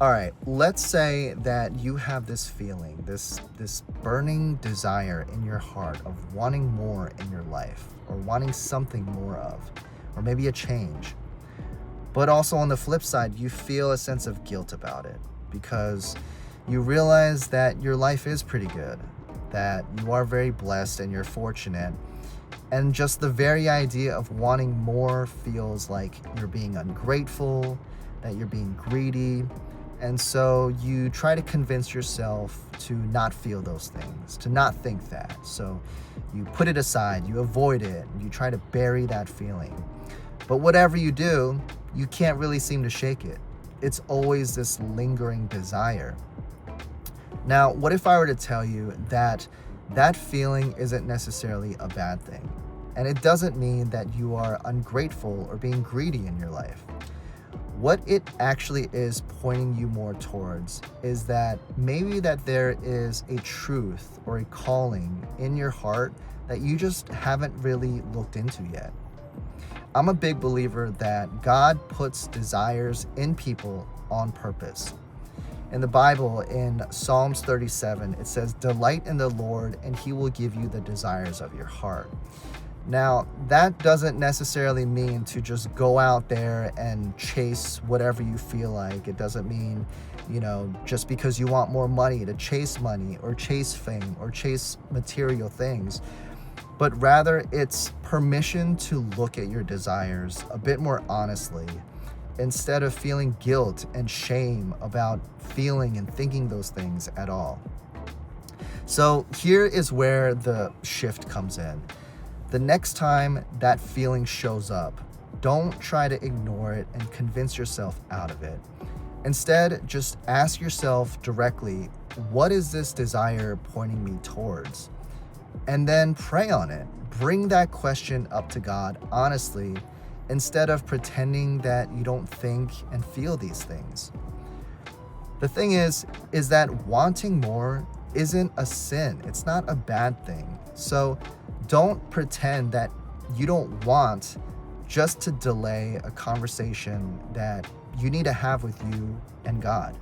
All right, let's say that you have this feeling, this burning desire in your heart of wanting more in your life or wanting something more of, or maybe a change. But also on the flip side, you feel a sense of guilt about it because you realize that your life is pretty good, that you are very blessed and you're fortunate. And just the very idea of wanting more feels like you're being ungrateful, that you're being greedy. And so you try to convince yourself to not feel those things, to not think that. So you put it aside, you avoid it, you try to bury that feeling. But whatever you do, you can't really seem to shake it. It's always this lingering desire. Now, what if I were to tell you that that feeling isn't necessarily a bad thing? And it doesn't mean that you are ungrateful or being greedy in your life. What it actually is pointing you more towards is that maybe that there is a truth or a calling in your heart that you just haven't really looked into yet. I'm a big believer that God puts desires in people on purpose. In the Bible, in Psalms 37, it says, "Delight in the Lord, and he will give you the desires of your heart." Now, that doesn't necessarily mean to just go out there and chase whatever you feel like. It doesn't mean, just because you want more money to chase money or chase fame or chase material things. But rather, it's permission to look at your desires a bit more honestly instead of feeling guilt and shame about feeling and thinking those things at all. So here is where the shift comes in. The next time that feeling shows up, don't try to ignore it and convince yourself out of it. Instead, just ask yourself directly, what is this desire pointing me towards? And then pray on it. Bring that question up to God honestly, instead of pretending that you don't think and feel these things. The thing is that wanting more isn't a sin. It's not a bad thing. So don't pretend that you don't want just to delay a conversation that you need to have with you and God.